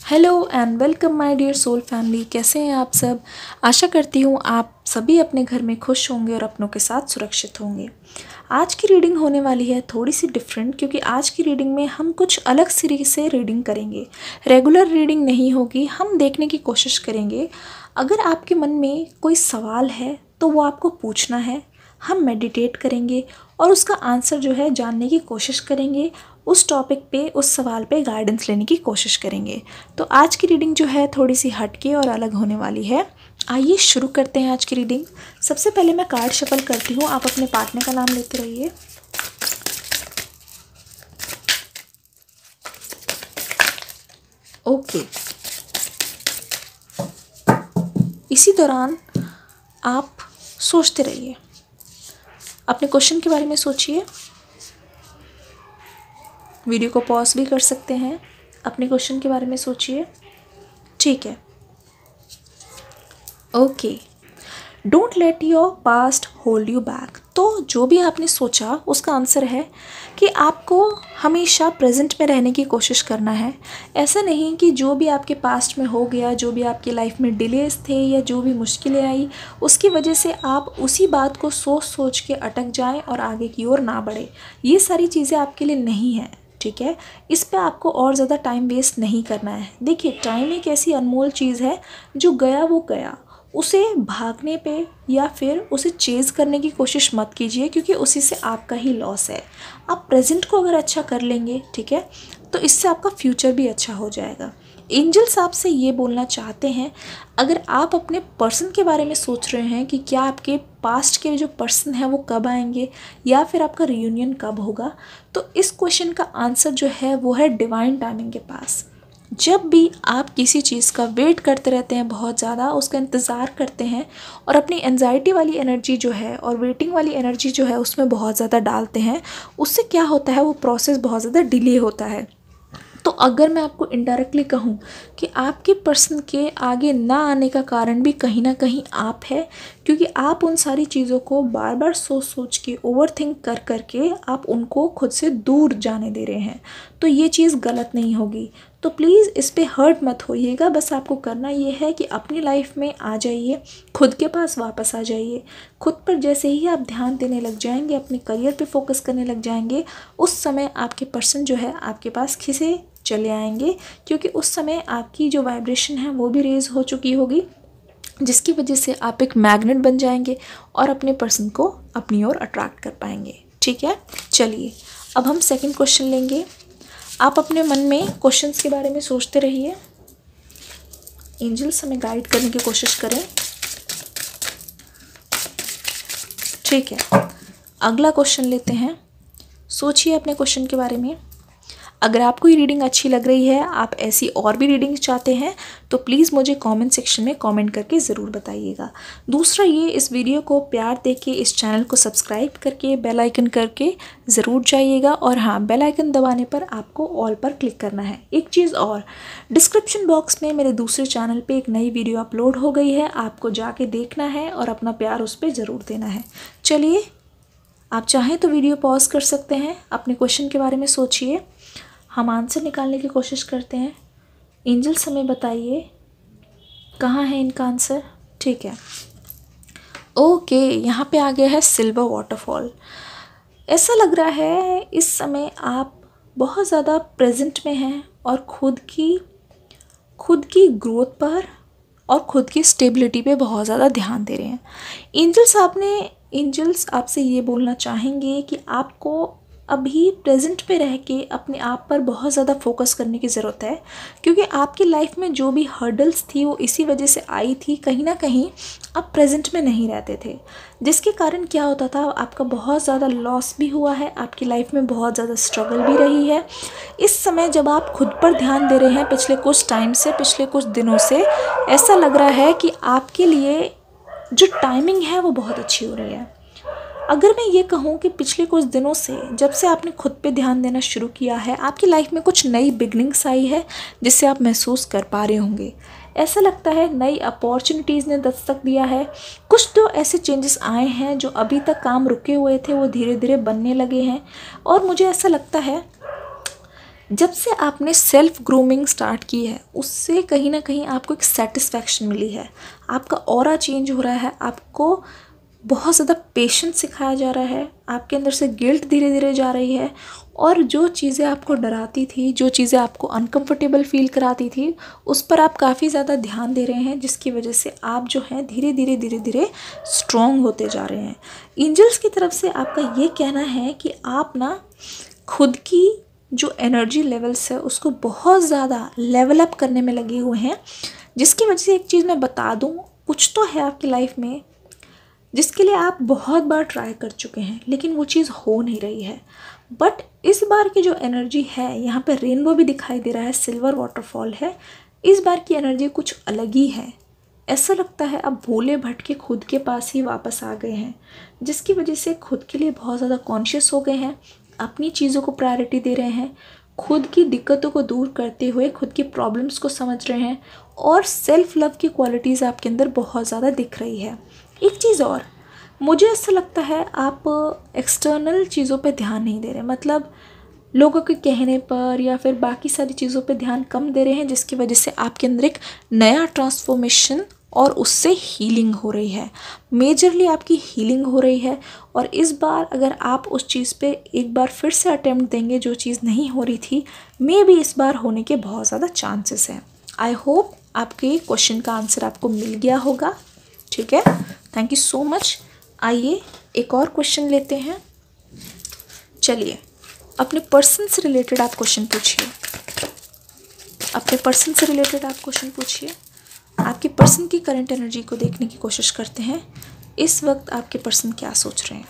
Hello and welcome my dear soul family. कैसे हैं आप सब। आशा करती हूँ आप सभी अपने घर में खुश होंगे और अपनों के साथ सुरक्षित होंगे। आज की रीडिंग होने वाली है थोड़ी सी डिफरेंट, क्योंकि आज की रीडिंग में हम कुछ अलग सीरीज से रीडिंग करेंगे। रेगुलर रीडिंग नहीं होगी, हम देखने की कोशिश करेंगे। अगर आपके मन में कोई सवाल है तो वो आपको पूछना है, हम मेडिटेट करेंगे और उसका आंसर जो है जानने की कोशिश करेंगे। उस टॉपिक पे, उस सवाल पे गाइडेंस लेने की कोशिश करेंगे। तो आज की रीडिंग जो है थोड़ी सी हटके और अलग होने वाली है। आइए शुरू करते हैं आज की रीडिंग। सबसे पहले मैं कार्ड शफल करती हूँ, आप अपने पार्टनर का नाम लेते रहिए। ओके, इसी दौरान आप सोचते रहिए, अपने क्वेश्चन के बारे में सोचिए। वीडियो को पॉज भी कर सकते हैं, अपने क्वेश्चन के बारे में सोचिए। ठीक है, okay. Don't let your past hold you back. तो जो भी आपने सोचा उसका आंसर है कि आपको हमेशा प्रेजेंट में रहने की कोशिश करना है। ऐसा नहीं कि जो भी आपके पास्ट में हो गया, जो भी आपकी लाइफ में डिलेस थे या जो भी मुश्किलें आई, उसकी वजह से आप उसी बात को सोच सोच के अटक जाएं और आगे की ओर ना बढ़े। ये सारी चीज़ें आपके लिए नहीं हैं, ठीक है। इस पे आपको और ज़्यादा टाइम वेस्ट नहीं करना है। देखिए, टाइम एक ऐसी अनमोल चीज़ है, जो गया वो गया। उसे भागने पे या फिर उसे चेज़ करने की कोशिश मत कीजिए, क्योंकि उसी से आपका ही लॉस है। आप प्रेजेंट को अगर अच्छा कर लेंगे, ठीक है, तो इससे आपका फ्यूचर भी अच्छा हो जाएगा। एंजल्स आपसे ये बोलना चाहते हैं, अगर आप अपने पर्सन के बारे में सोच रहे हैं कि क्या आपके पास्ट के जो पर्सन हैं वो कब आएंगे या फिर आपका रियूनियन कब होगा, तो इस क्वेश्चन का आंसर जो है वो है डिवाइन टाइमिंग के पास। जब भी आप किसी चीज़ का वेट करते रहते हैं, बहुत ज़्यादा उसका इंतज़ार करते हैं और अपनी एनजाइटी वाली एनर्जी जो है और वेटिंग वाली एनर्जी जो है उसमें बहुत ज़्यादा डालते हैं, उससे क्या होता है, वो प्रोसेस बहुत ज़्यादा डिले होता है। तो अगर मैं आपको इनडायरेक्टली कहूँ कि आपके पर्सन के आगे ना आने का कारण भी कहीं ना कहीं आप है, क्योंकि आप उन सारी चीज़ों को बार बार सोच सोच के, ओवर थिंक कर कर के आप उनको खुद से दूर जाने दे रहे हैं। तो ये चीज़ गलत नहीं होगी। तो प्लीज़ इस पे हर्ट मत होइएगा। बस आपको करना ये है कि अपनी लाइफ में आ जाइए, खुद के पास वापस आ जाइए। खुद पर जैसे ही आप ध्यान देने लग जाएंगे, अपने करियर पे फोकस करने लग जाएंगे, उस समय आपके पर्सन जो है आपके पास खिसे चले आएंगे, क्योंकि उस समय आपकी जो वाइब्रेशन है वो भी रेज हो चुकी होगी, जिसकी वजह से आप एक मैग्नेट बन जाएंगे और अपने पर्सन को अपनी ओर अट्रैक्ट कर पाएंगे। ठीक है, चलिए अब हम सेकंड क्वेश्चन लेंगे। आप अपने मन में क्वेश्चंस के बारे में सोचते रहिए, एंजल्स हमें गाइड करने की कोशिश करें। ठीक है, अगला क्वेश्चन लेते हैं। सोचिए अपने क्वेश्चन के बारे में। अगर आपको ये रीडिंग अच्छी लग रही है, आप ऐसी और भी रीडिंग चाहते हैं, तो प्लीज़ मुझे कमेंट सेक्शन में कमेंट करके ज़रूर बताइएगा। दूसरा ये, इस वीडियो को प्यार देके इस चैनल को सब्सक्राइब करके बेल आइकन करके ज़रूर जाइएगा। और हाँ, बेल आइकन दबाने पर आपको ऑल पर क्लिक करना है। एक चीज़ और, डिस्क्रिप्शन बॉक्स में मेरे दूसरे चैनल पर एक नई वीडियो अपलोड हो गई है, आपको जाके देखना है और अपना प्यार उस पर ज़रूर देना है। चलिए, आप चाहें तो वीडियो पॉज कर सकते हैं, अपने क्वेश्चन के बारे में सोचिए, हम आंसर निकालने की कोशिश करते हैं। एंजल्स हमें बताइए कहाँ है इनका आंसर। ठीक है, ओके, यहाँ पे आ गया है सिल्वर वाटरफॉल। ऐसा लग रहा है इस समय आप बहुत ज़्यादा प्रेजेंट में हैं और खुद की ग्रोथ पर और खुद की स्टेबिलिटी पे बहुत ज़्यादा ध्यान दे रहे हैं। एंजल्स आपसे ये बोलना चाहेंगे कि आपको अभी प्रेजेंट पे रह के अपने आप पर बहुत ज़्यादा फोकस करने की ज़रूरत है, क्योंकि आपकी लाइफ में जो भी हर्डल्स थी वो इसी वजह से आई थी। कहीं ना कहीं आप प्रेजेंट में नहीं रहते थे, जिसके कारण क्या होता था, आपका बहुत ज़्यादा लॉस भी हुआ है, आपकी लाइफ में बहुत ज़्यादा स्ट्रगल भी रही है। इस समय जब आप खुद पर ध्यान दे रहे हैं, पिछले कुछ टाइम से, पिछले कुछ दिनों से, ऐसा लग रहा है कि आपके लिए जो टाइमिंग है वो बहुत अच्छी हो रही है। अगर मैं ये कहूँ कि पिछले कुछ दिनों से, जब से आपने खुद पे ध्यान देना शुरू किया है, आपकी लाइफ में कुछ नई बिगनिंग्स आई है, जिससे आप महसूस कर पा रहे होंगे। ऐसा लगता है नई अपॉर्चुनिटीज़ ने दस्तक दिया है। कुछ तो ऐसे चेंजेस आए हैं जो अभी तक काम रुके हुए थे, वो धीरे धीरे बनने लगे हैं। और मुझे ऐसा लगता है जब से आपने सेल्फ ग्रूमिंग स्टार्ट की है उससे कहीं ना कहीं आपको एक सेटिस्फैक्शन मिली है, आपका ऑरा चेंज हो रहा है, आपको बहुत ज़्यादा पेशेंस सिखाया जा रहा है, आपके अंदर से गिल्ट धीरे धीरे जा रही है, और जो चीज़ें आपको डराती थी, जो चीज़ें आपको अनकंफर्टेबल फील कराती थी, उस पर आप काफ़ी ज़्यादा ध्यान दे रहे हैं, जिसकी वजह से आप जो हैं धीरे धीरे स्ट्रॉन्ग होते जा रहे हैं। एंजल्स की तरफ से आपका ये कहना है कि आप ना खुद की जो एनर्जी लेवल्स है उसको बहुत ज़्यादा लेवल अप करने में लगे हुए हैं, जिसकी वजह से एक चीज़ मैं बता दूँ, कुछ तो है आपकी लाइफ में जिसके लिए आप बहुत बार ट्राई कर चुके हैं लेकिन वो चीज़ हो नहीं रही है। बट इस बार की जो एनर्जी है, यहाँ पे रेनबो भी दिखाई दे रहा है, सिल्वर वाटरफॉल है, इस बार की एनर्जी कुछ अलग ही है। ऐसा लगता है आप भोले भटके खुद के पास ही वापस आ गए हैं, जिसकी वजह से खुद के लिए बहुत ज़्यादा कॉन्शियस हो गए हैं, अपनी चीज़ों को प्रायोरिटी दे रहे हैं, खुद की दिक्कतों को दूर करते हुए खुद की प्रॉब्लम्स को समझ रहे हैं, और सेल्फ लव की क्वालिटीज़ आपके अंदर बहुत ज़्यादा दिख रही है। एक चीज़ और, मुझे ऐसा लगता है आप एक्सटर्नल चीज़ों पे ध्यान नहीं दे रहे, मतलब लोगों के कहने पर या फिर बाकी सारी चीज़ों पे ध्यान कम दे रहे हैं, जिसकी वजह से आपके अंदर एक नया ट्रांसफॉर्मेशन और उससे हीलिंग हो रही है। मेजरली आपकी हीलिंग हो रही है, और इस बार अगर आप उस चीज़ पे एक बार फिर से अटेम्प्ट देंगे जो चीज़ नहीं हो रही थी, मे भी इस बार होने के बहुत ज़्यादा चांसेस हैं। आई होप आपके क्वेश्चन का आंसर आपको मिल गया होगा। ठीक है, थैंक यू सो मच। आइए एक और क्वेश्चन लेते हैं। चलिए, अपने पर्सन से रिलेटेड आप क्वेश्चन पूछिए, अपने पर्सन से रिलेटेड आप क्वेश्चन पूछिए। आपके पर्सन की करंट एनर्जी को देखने की कोशिश करते हैं। इस वक्त आपके पर्सन क्या सोच रहे हैं?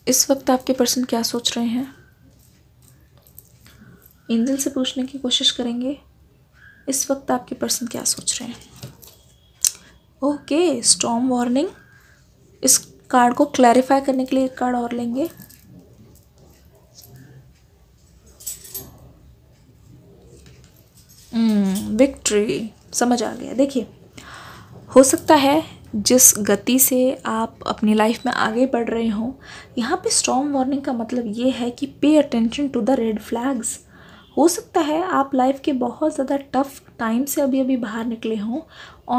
इस वक्त आपके पर्सन क्या सोच रहे हैं? एंजल से पूछने की कोशिश करेंगे, इस वक्त आपके पर्सन क्या सोच रहे हैं? Okay, storm warning. इस कार्ड को क्लैरिफाई करने के लिए एक कार्ड और लेंगे। विक्ट्री, समझ आ गया। देखिए, हो सकता है जिस गति से आप अपनी लाइफ में आगे बढ़ रहे हो, यहाँ पे स्टॉर्म वार्निंग का मतलब ये है कि pay attention to the red flags. हो सकता है आप लाइफ के बहुत ज़्यादा टफ टाइम से अभी अभी बाहर निकले हों,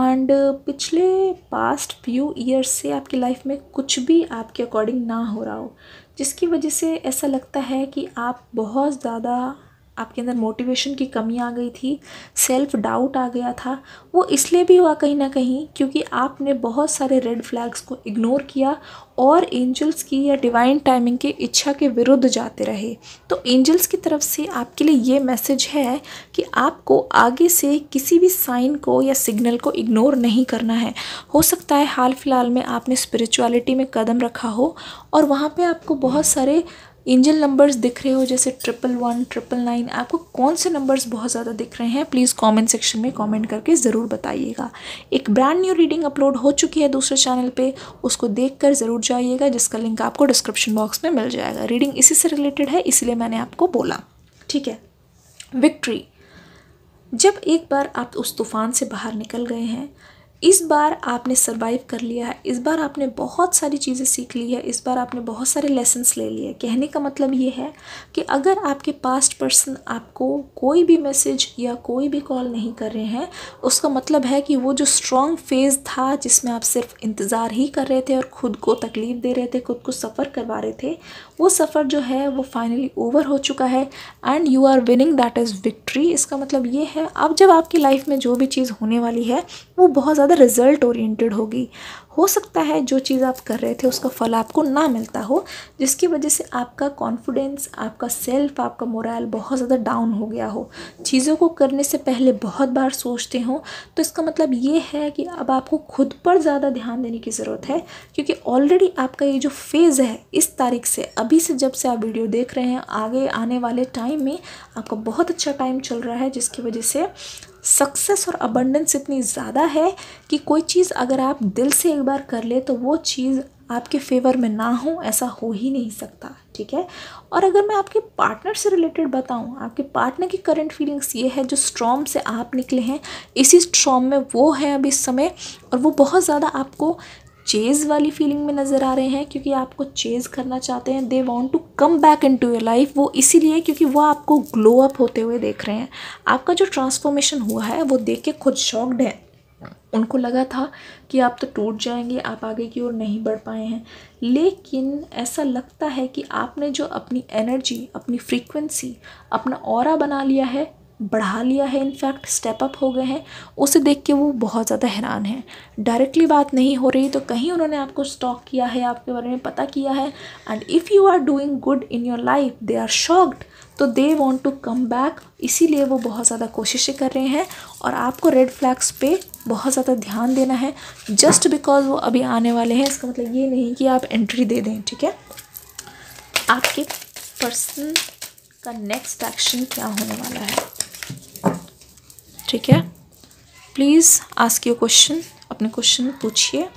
एंड पिछले पास्ट फ्यू ईयर्स से आपकी लाइफ में कुछ भी आपके अकॉर्डिंग ना हो रहा हो, जिसकी वजह से ऐसा लगता है कि आप बहुत ज़्यादा, आपके अंदर मोटिवेशन की कमी आ गई थी, सेल्फ डाउट आ गया था। वो इसलिए भी हुआ कहीं ना कहीं क्योंकि आपने बहुत सारे रेड फ्लैग्स को इग्नोर किया और एंजल्स की या डिवाइन टाइमिंग की इच्छा के विरुद्ध जाते रहे। तो एंजल्स की तरफ से आपके लिए ये मैसेज है कि आपको आगे से किसी भी साइन को या सिग्नल को इग्नोर नहीं करना है। हो सकता है हाल फिलहाल में आपने स्पिरिचुअलिटी में कदम रखा हो और वहाँ पे आपको बहुत सारे एंजल नंबर्स दिख रहे हो, जैसे 111, 999। आपको कौन से नंबर्स बहुत ज़्यादा दिख रहे हैं, प्लीज़ कमेंट सेक्शन में कमेंट करके ज़रूर बताइएगा। एक ब्रांड न्यू रीडिंग अपलोड हो चुकी है दूसरे चैनल पे, उसको देखकर ज़रूर जाइएगा, जिसका लिंक आपको डिस्क्रिप्शन बॉक्स में मिल जाएगा। रीडिंग इसी से रिलेटेड है, इसलिए मैंने आपको बोला। ठीक है, विक्ट्री। जब एक बार आप उस तूफ़ान से बाहर निकल गए हैं, इस बार आपने सरवाइव कर लिया है, इस बार आपने बहुत सारी चीज़ें सीख ली है, इस बार आपने बहुत सारे लेसन्स ले लिए। कहने का मतलब ये है कि अगर आपके पास्ट पर्सन आपको कोई भी मैसेज या कोई भी कॉल नहीं कर रहे हैं, उसका मतलब है कि वो जो स्ट्रॉन्ग फेज़ था जिसमें आप सिर्फ इंतज़ार ही कर रहे थे और ख़ुद को तकलीफ़ दे रहे थे, खुद को सफ़र करवा रहे थे, वो सफ़र जो है वो फाइनली ओवर हो चुका है and you are winning, that is victory. इसका मतलब ये है अब जब आपकी लाइफ में जो भी चीज़ होने वाली है वो बहुत ज़्यादा रिजल्ट ओरिएंटेड होगी। हो सकता है जो चीज़ आप कर रहे थे उसका फल आपको ना मिलता हो, जिसकी वजह से आपका कॉन्फिडेंस, आपका सेल्फ, आपका मोरल बहुत ज़्यादा डाउन हो गया हो, चीज़ों को करने से पहले बहुत बार सोचते हो। तो इसका मतलब ये है कि अब आपको खुद पर ज़्यादा ध्यान देने की ज़रूरत है, क्योंकि ऑलरेडी आपका ये जो फेज़ है इस तारीख से, अभी से जब से आप वीडियो देख रहे हैं, आगे आने वाले टाइम में आपका बहुत अच्छा टाइम चल रहा है, जिसकी वजह से सक्सेस और अबंडेंस इतनी ज़्यादा है कि कोई चीज़ अगर आप दिल से एक बार कर ले तो वो चीज़ आपके फेवर में ना हो, ऐसा हो ही नहीं सकता। ठीक है, और अगर मैं आपके पार्टनर से रिलेटेड बताऊं, आपके पार्टनर की करंट फीलिंग्स ये है, जो स्ट्रॉम से आप निकले हैं, इसी स्ट्रॉम में वो है अभी इस समय, और वो बहुत ज़्यादा आपको चेज़ वाली फीलिंग में नज़र आ रहे हैं, क्योंकि आपको चेज़ करना चाहते हैं। They want to come back into your life, वो इसीलिए क्योंकि वो आपको ग्लो अप होते हुए देख रहे हैं। आपका जो ट्रांसफॉर्मेशन हुआ है वो देख के खुद शॉक्ड है। उनको लगा था कि आप तो टूट जाएंगे, आप आगे की ओर नहीं बढ़ पाए हैं, लेकिन ऐसा लगता है कि आपने जो अपनी एनर्जी, अपनी फ्रीक्वेंसी, अपना ऑरा बना लिया है, बढ़ा लिया है, इनफैक्ट स्टेप अप हो गए हैं। उसे देख के वो बहुत ज़्यादा हैरान है। डायरेक्टली बात नहीं हो रही तो कहीं उन्होंने आपको स्टॉक किया है, आपके बारे में पता किया है। And if you are doing good in your life, they are shocked, तो they want to come back, इसीलिए वो बहुत ज़्यादा कोशिशें कर रहे हैं। और आपको रेड फ्लैग्स पे बहुत ज़्यादा ध्यान देना है। जस्ट बिकॉज वो अभी आने वाले हैं इसका मतलब ये नहीं कि आप एंट्री दे दें, ठीक है। आपके पर्सन का नेक्स्ट एक्शन क्या होने वाला है, ठीक है। प्लीज़ आस्क योर क्वेश्चन, अपने क्वेश्चन पूछिए,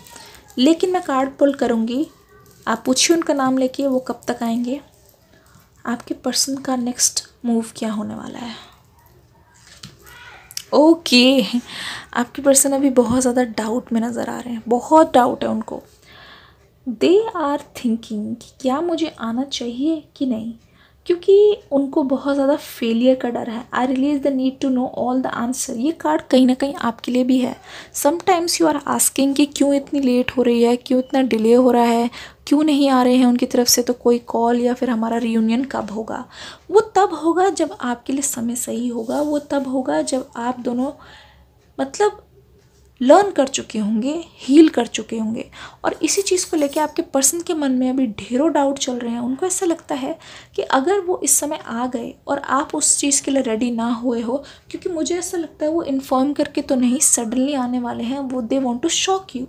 लेकिन मैं कार्ड पुल करूँगी, आप पूछिए उनका नाम लेके वो कब तक आएंगे। आपके पर्सन का नेक्स्ट मूव क्या होने वाला है। ओके आपके पर्सन अभी बहुत ज़्यादा डाउट में नज़र आ रहे हैं, बहुत डाउट है उनको। दे आर थिंकिंग कि क्या मुझे आना चाहिए कि नहीं, क्योंकि उनको बहुत ज़्यादा फेलियर का डर है। I release the need to know all the answer, ये कार्ड कहीं ना कहीं आपके लिए भी है। समटाइम्स यू आर आस्किंग कि क्यों इतनी लेट हो रही है, क्यों इतना डिले हो रहा है, क्यों नहीं आ रहे हैं उनकी तरफ से तो कोई कॉल, या फिर हमारा रियूनियन कब होगा। वो तब होगा जब आपके लिए समय सही होगा, वो तब होगा जब आप दोनों मतलब लर्न कर चुके होंगे, हील कर चुके होंगे। और इसी चीज़ को लेके आपके पर्सन के मन में अभी ढेरों डाउट चल रहे हैं। उनको ऐसा लगता है कि अगर वो इस समय आ गए और आप उस चीज़ के लिए रेडी ना हुए हो, क्योंकि मुझे ऐसा लगता है वो इन्फॉर्म करके तो नहीं, सडनली आने वाले हैं, वो they want to shock you,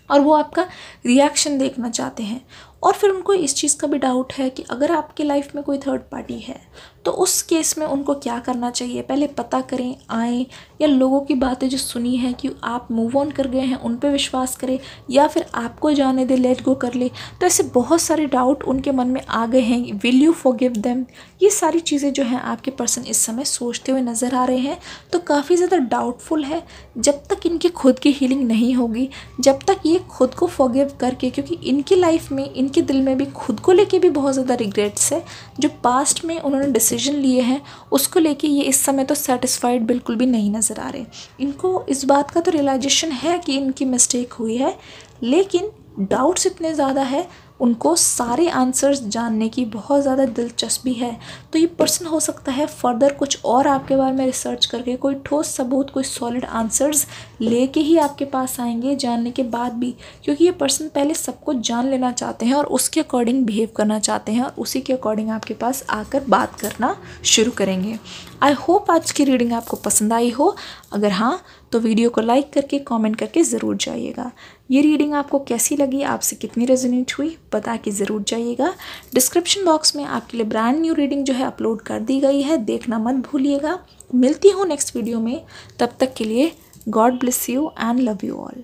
और वो आपका रिएक्शन देखना चाहते हैं। और फिर उनको इस चीज़ का भी डाउट है कि अगर आपके लाइफ में कोई थर्ड पार्टी है तो उस केस में उनको क्या करना चाहिए। पहले पता करें, आएँ, या लोगों की बातें जो सुनी है कि आप मूव ऑन कर गए हैं उन पे विश्वास करें, या फिर आपको जाने दे, लेट गो कर ले। तो ऐसे बहुत सारे डाउट उनके मन में आ गए हैं। विल यू फॉरगिव देम, ये सारी चीज़ें जो हैं आपके पर्सन इस समय सोचते हुए नज़र आ रहे हैं। तो काफ़ी ज़्यादा डाउटफुल है। जब तक इनकी खुद की हीलिंग नहीं होगी, जब तक ये खुद को फॉरगिव करके, क्योंकि इनकी लाइफ में, इनके दिल में भी खुद को लेके भी बहुत ज़्यादा रिग्रेट्स है। जो पास्ट में उन्होंने डिसीजन लिए हैं उसको लेके ये इस समय तो सेटिस्फाइड बिल्कुल भी नहीं नज़र आ रहे। इनको इस बात का तो रियलाइजेशन है कि इनकी मिस्टेक हुई है, लेकिन डाउट्स इतने ज़्यादा है, उनको सारे आंसर्स जानने की बहुत ज़्यादा दिलचस्पी है। तो ये पर्सन हो सकता है फर्दर कुछ और आपके बारे में रिसर्च करके कोई ठोस सबूत, कोई सॉलिड आंसर्स लेके ही आपके पास आएंगे, जानने के बाद भी, क्योंकि ये पर्सन पहले सब कुछ जान लेना चाहते हैं और उसके अकॉर्डिंग बिहेव करना चाहते हैं, और उसी के अकॉर्डिंग आपके पास आकर बात करना शुरू करेंगे। आई होप आज की रीडिंग आपको पसंद आई हो। अगर हाँ तो वीडियो को लाइक करके कमेंट करके ज़रूर जाइएगा। ये रीडिंग आपको कैसी लगी, आपसे कितनी रेजोनेट हुई, बता के ज़रूर जाइएगा। डिस्क्रिप्शन बॉक्स में आपके लिए ब्रांड न्यू रीडिंग जो है अपलोड कर दी गई है, देखना मत भूलिएगा। मिलती हूँ नेक्स्ट वीडियो में, तब तक के लिए God bless you and love you all.